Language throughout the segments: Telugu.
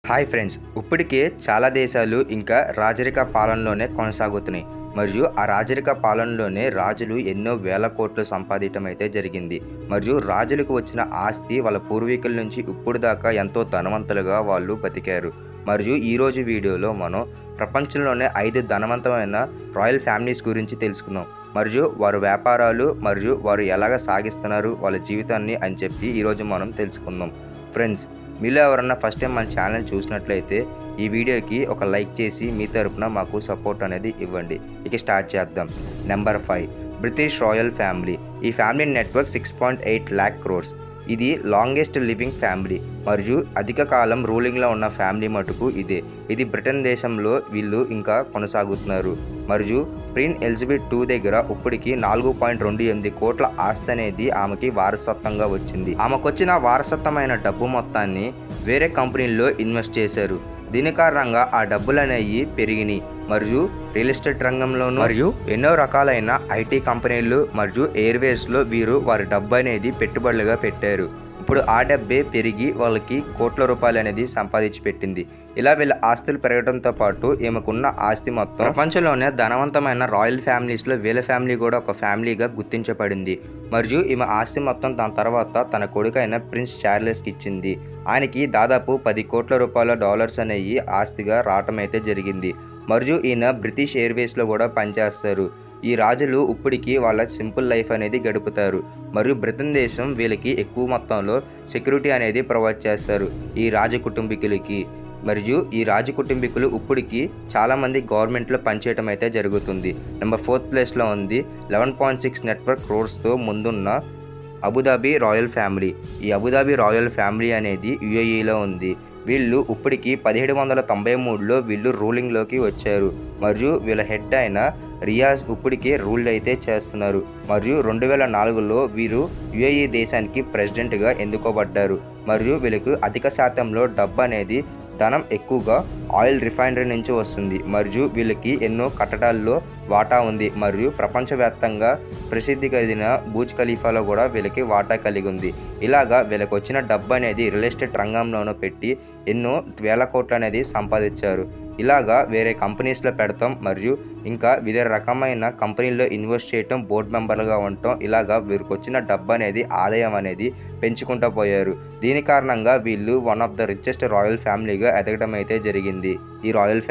హాయ్ ఫ్రెండ్స్, ఇప్పటికే చాలా దేశాలు ఇంకా రాజరిక పాలనలోనే కొనసాగుతున్నాయి. మరియు ఆ రాజరిక పాలనలోనే రాజులు ఎన్నో వేల కోట్లు సంపాదించడం అయితే జరిగింది. మరియు రాజులకు వచ్చిన ఆస్తి వాళ్ళ పూర్వీకుల నుంచి ఇప్పుడు దాకా ఎంతో ధనవంతులుగా వాళ్ళు బతికారు. మరియు ఈరోజు వీడియోలో మనం ప్రపంచంలోనే 5 ధనవంతమైన రాయల్ ఫ్యామిలీస్ గురించి తెలుసుకుందాం. మరియు వారి వ్యాపారాలు మరియు వారు ఎలాగ సాగిస్తున్నారు వాళ్ళ జీవితాన్ని అని చెప్పి ఈరోజు మనం తెలుసుకుందాం. ఫ్రెండ్స్, మీలో ఎవరన్నా ఫస్ట్ టైం మన ఛానల్ చూసినట్లయితే ఈ వీడియోకి ఒక లైక్ చేసి మీ తరపున మాకు సపోర్ట్ అనేది ఇవ్వండి. ఇక స్టార్ట్ చేద్దాం. Number 5, British royal family. ఈ ఫ్యామిలీ నెట్వర్క్ 6.8 lakh crores. ఇది లాంగెస్ట్ లివింగ్ ఫ్యామిలీ మరియు అధిక కాలం రూలింగ్లో ఉన్న ఫ్యామిలీ మటుకు ఇదే. ఇది బ్రిటన్ దేశంలో వీళ్ళు ఇంకా కొనసాగుతున్నారు. మరియు క్వీన్ ఎలిజబెత్ II దగ్గర ఇప్పటికి 4.28 కోట్ల ఆస్తి అనేది ఆమెకి వారసత్వంగా వచ్చింది. ఆమెకొచ్చిన వారసత్వమైన డబ్బు మొత్తాన్ని వేరే కంపెనీల్లో ఇన్వెస్ట్ చేశారు. దీని కారణంగా ఆ డబ్బులు అనేవి పెరిగినాయి. మరియు రియల్ ఎస్టేట్ రంగంలోనూ మరియు ఎన్నో రకాలైన ఐటీ కంపెనీలు మరియు ఎయిర్వేస్లో వీరు వారి డబ్బు అనేది పెట్టుబడులుగా పెట్టారు. ఇప్పుడు ఆ డబ్బే పెరిగి వాళ్ళకి కోట్ల రూపాయలు అనేది సంపాదించి పెట్టింది. ఇలా వీళ్ళ ఆస్తులు పెరగడంతో పాటు ఈమెకున్న ఆస్తి మొత్తం ప్రపంచంలోనే ధనవంతమైన రాయల్ ఫ్యామిలీస్లో వీళ్ళ ఫ్యామిలీ కూడా ఒక ఫ్యామిలీగా గుర్తించబడింది. మరియు ఈమె ఆస్తి మొత్తం దాని తర్వాత తన కొడుకైన ప్రిన్స్ చార్లెస్కి ఇచ్చింది. ఆయనకి దాదాపు 10 కోట్ల రూపాయల డాలర్స్ అనేవి ఆస్తిగా రావటం అయితే జరిగింది. మరియు ఈయన బ్రిటిష్ ఎయిర్వేస్లో కూడా పనిచేస్తారు. ఈ రాజులు ఇప్పటికీ వాళ్ళ సింపుల్ లైఫ్ అనేది గడుపుతారు. మరియు బ్రిటన్ దేశం వీళ్ళకి ఎక్కువ మొత్తంలో సెక్యూరిటీ అనేది ప్రొవైడ్ చేస్తారు ఈ రాజ కుటుంబీకులకి. మరియు ఈ రాజ కుటుంబీకులు ఇప్పటికీ చాలామంది గవర్నమెంట్లో పనిచేయడం అయితే జరుగుతుంది. నెంబర్ 4th ప్లేస్లో ఉంది 11.6 నెట్వర్క్ క్రోర్స్తో ముందున్న అబుదాబి రాయల్ ఫ్యామిలీ. ఈ అబుదాబి రాయల్ ఫ్యామిలీ అనేది యుఏఈలో ఉంది. వీళ్ళు ఇప్పటికీ 1793లో వీళ్ళు రూలింగ్లోకి వచ్చారు. మరియు వీళ్ళ హెడ్ అయిన రియాజ్ ఇప్పటికే రూల్ అయితే చేస్తున్నారు. మరియు 2004లో వీరు యుఏఈ దేశానికి ప్రెసిడెంట్గా ఎన్నుకోబడ్డారు. మరియు వీళ్ళకు అధిక శాతంలో డబ్బు అనేది ధనం ఎక్కువగా ఆయిల్ రిఫైనరీ నుంచి వస్తుంది. మరియు వీళ్ళకి ఎన్నో కట్టడాల్లో వాటా ఉంది. మరియు ప్రపంచవ్యాప్తంగా ప్రసిద్ధి కలిగిన బుర్జ్ ఖలీఫాలో కూడా వీళ్ళకి వాటా కలిగి ఉంది. ఇలాగా వీళ్ళకి వచ్చిన డబ్బు అనేది రియల్ ఎస్టేట్ రంగంలోనూ పెట్టి ఎన్నో వేల కోట్లు అనేది సంపాదించారు. ఇలాగా వేరే కంపెనీస్లో పెడతాం మరియు ఇంకా వివిధ రకమైన కంపెనీల్లో ఇన్వెస్ట్ చేయటం, బోర్డు మెంబర్లుగా ఉండటం, ఇలాగా వీరికి వచ్చిన డబ్బు అనేది ఆదాయం అనేది పెంచుకుంటూ పోయారు. దీని కారణంగా వీళ్ళు one of the richest royal ఫ్యామిలీగా ఎదగడం అయితే జరిగింది. ఈ రాయల్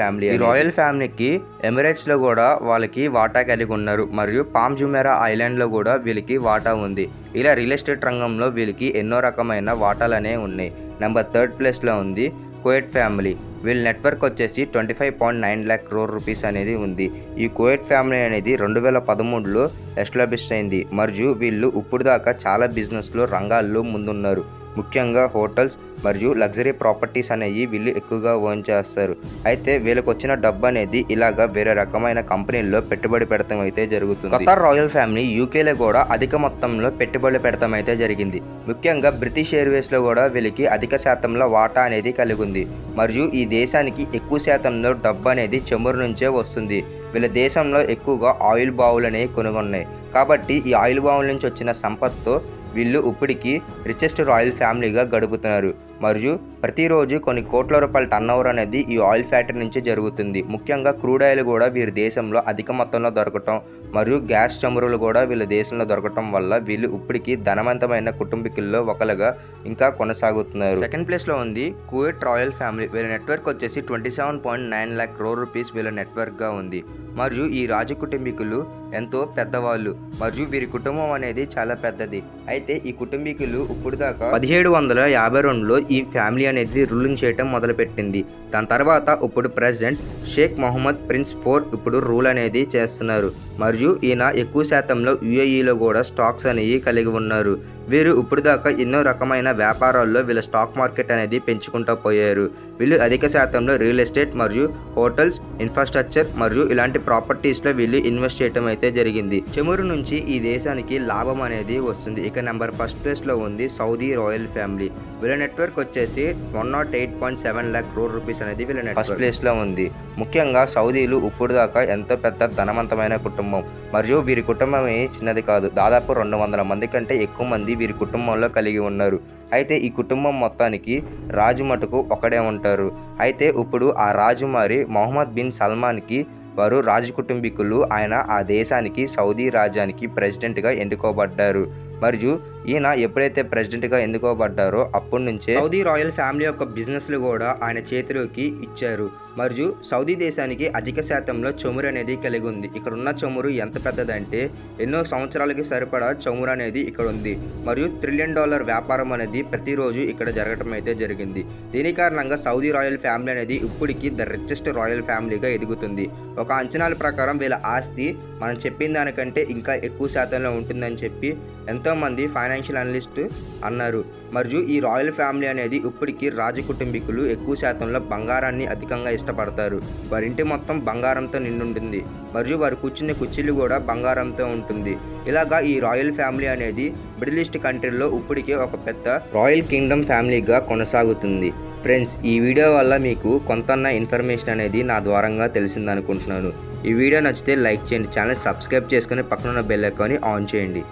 ఫ్యామిలీకి ఎమిరేట్స్లో కూడా వాళ్ళకి వాటా కలిగి ఉన్నారు. మరియు పామ్ జుమేరా ఐలాండ్లో కూడా వీళ్ళకి వాటా ఉంది. ఇలా రియల్ ఎస్టేట్ రంగంలో వీళ్ళకి ఎన్నో రకమైన వాటాలు అనేవి ఉన్నాయి. నెంబర్ 3rd ప్లేస్లో ఉంది కువైట్ ఫ్యామిలీ. వీళ్ళ నెట్వర్క్ వచ్చేసి 25.9 lakh crore rupees అనేది ఉంది. ఈ కువైట్ ఫ్యామిలీ అనేది 2013లో ఎస్టాబ్లిష్ అయింది. మరియు వీళ్ళు ఇప్పుడు దాకా చాలా బిజినెస్లో రంగాల్లో ముందున్నారు. ముఖ్యంగా హోటల్స్ మరియు లగ్జరీ ప్రాపర్టీస్ అనేవి వీళ్ళు ఎక్కువగా ఓన్ చేస్తారు. అయితే వీళ్ళకి వచ్చిన డబ్బు అనేది ఇలాగా వేరే రకమైన కంపెనీల్లో పెట్టుబడి పెడతాం అయితే జరుగుతుంది. ఖతార్ రాయల్ ఫ్యామిలీ యూకేలో కూడా అధిక మొత్తంలో పెట్టుబడులు పెడతాం అయితే జరిగింది. ముఖ్యంగా బ్రిటిష్ ఎయిర్వేస్లో కూడా వీళ్ళకి అధిక శాతంలో వాటా అనేది కలిగి ఉంది. మరియు ఈ దేశానికి ఎక్కువ శాతంలో డబ్బు అనేది చమురు నుంచే వస్తుంది. వీళ్ళ దేశంలో ఎక్కువగా ఆయిల్ బావులు అనేవి కొనుగొన్నాయి. కాబట్టి ఈ ఆయిల్ బావుల నుంచి వచ్చిన సంపత్తో వీళ్ళు ఇప్పటికీ రిచెస్ట్ రాయల్ ఫ్యామిలీగా గడుపుతున్నారు. మరియు ప్రతిరోజు కొన్ని కోట్ల రూపాయల టర్న్ ఓవర్ అనేది ఈ ఆయిల్ ఫ్యాక్టరీ నుంచి జరుగుతుంది. ముఖ్యంగా క్రూడ్ ఆయిల్ కూడా వీరి దేశంలో అధిక మొత్తంలో దొరకటం మరియు గ్యాస్ చమురులు కూడా వీళ్ళ దేశంలో దొరకటం వల్ల వీళ్ళు ఇప్పటికీ ధనవంతమైన కుటుంబీకుల్లో ఒకరుగా ఇంకా కొనసాగుతున్నారు. 2nd ప్లేస్లో ఉంది కువైట్ రాయల్ ఫ్యామిలీ. వీళ్ళ నెట్వర్క్ వచ్చేసి 27.9 lakh crore rupees వీళ్ళ నెట్వర్క్గా ఉంది. మరియు ఈ రాజ కుటుంబీకులు ఎంతో పెద్దవాళ్ళు మరియు వీరి కుటుంబం అనేది చాలా పెద్దది. అయితే ఈ కుటుంబీకులు ఇప్పుడు దాకా 1752లో ఈ ఫ్యామిలీ అనేది రూలింగ్ చేయటం మొదలుపెట్టింది. దాని తర్వాత ఇప్పుడు ప్రెసిడెంట్ షేక్ మొహమ్మద్ ప్రిన్స్ 4 ఇప్పుడు రూల్ అనేది చేస్తున్నారు. మరియు ఈయన ఎక్కువ శాతంలో యుఏఈలో కూడా స్టాక్స్ అనేవి కలిగి ఉన్నారు. వీరు ఇప్పుడు దాకా ఎన్నో రకమైన వ్యాపారాల్లో వీళ్ళ స్టాక్ మార్కెట్ అనేది పెంచుకుంటూ పోయారు. వీళ్ళు అధిక శాతంలో రియల్ ఎస్టేట్ మరియు హోటల్స్, ఇన్ఫ్రాస్ట్రక్చర్ మరియు ఇలాంటి ప్రాపర్టీస్లో వీళ్ళు ఇన్వెస్ట్ చేయడం అయితే జరిగింది. చమురు నుంచి ఈ దేశానికి లాభం అనేది వస్తుంది. ఇక నెంబర్ 1st ప్లేస్లో ఉంది సౌదీ రాయల్ ఫ్యామిలీ. వీళ్ళ నెట్వర్క్ వచ్చేసి 108.7 lakh crore rupees అనేది వీళ్ళ ఫస్ట్ ప్లేస్లో ఉంది. ముఖ్యంగా సౌదీలు ఇప్పుడు దాకా ఎంతో పెద్ద ధనవంతమైన కుటుంబం. మరియు వీరి కుటుంబం చిన్నది కాదు. దాదాపు 200 మంది కంటే ఎక్కువ మంది వీరి కుటుంబంలో కలిగి ఉన్నారు. అయితే ఈ కుటుంబం మొత్తానికి రాజు మటుకు ఒకడే ఉంటారు. అయితే ఇప్పుడు ఆ రాజుమారి మొహమ్మద్ బిన్ సల్మాన్కి వారు రాజ కుటుంబీకులు. ఆయన ఆ దేశానికి సౌదీ రాజ్యానికి ప్రెసిడెంట్గా ఎన్నుకోబడ్డారు. మరియు ఈయన ఎప్పుడైతే ప్రెసిడెంట్గా ఎన్నుకోబడ్డారో అప్పటి నుంచే సౌదీ రాయల్ ఫ్యామిలీ యొక్క బిజినెస్లు కూడా ఆయన చేతిలోకి ఇచ్చారు. మరియు సౌదీ దేశానికి అధిక శాతంలో చమురు అనేది కలిగి ఉంది. ఇక్కడ ఉన్న చమురు ఎంత పెద్దదంటే ఎన్నో సంవత్సరాలకి సరిపడా చమురు అనేది ఇక్కడ ఉంది. మరియు $1 ట్రిలియన్ వ్యాపారం అనేది ప్రతిరోజు ఇక్కడ జరగటం అయితే జరిగింది. దీని కారణంగా సౌదీ రాయల్ ఫ్యామిలీ అనేది ఇప్పటికీ ద రిచెస్ట్ రాయల్ ఫ్యామిలీగా ఎదుగుతుంది. ఒక అంచనాల ప్రకారం వీళ్ళ ఆస్తి మనం చెప్పిన దానికంటే ఇంకా ఎక్కువ శాతంలో ఉంటుందని చెప్పి ఎంతోమంది ఫైనాన్షియల్ అనలిస్ట్ అన్నారు. మరియు ఈ రాయల్ ఫ్యామిలీ అనేది ఇప్పటికీ రాజ కుటుంబీకులు ఎక్కువ శాతంలో బంగారాన్ని అధికంగా ఇష్టపడతారు. వారి ఇంటి మొత్తం బంగారంతో నిండుంటుంది. మరియు వారు కూర్చునే కుర్చీలు కూడా బంగారంతో ఉంటుంది. ఇలాగా ఈ రాయల్ ఫ్యామిలీ అనేది మిడిల్ ఈస్ట్ కంట్రీలో ఇప్పటికే ఒక పెద్ద రాయల్ కింగ్డమ్ ఫ్యామిలీగా కొనసాగుతుంది. ఫ్రెండ్స్, ఈ వీడియో వల్ల మీకు కొంతన్న ఇన్ఫర్మేషన్ అనేది నా ద్వారంగా తెలిసిందనుకుంటున్నాను. ఈ వీడియో నచ్చితే లైక్ చేయండి, ఛానల్ సబ్స్క్రైబ్ చేసుకుని పక్కన ఉన్న బెల్ ఐకాన్ని ఆన్ చేయండి.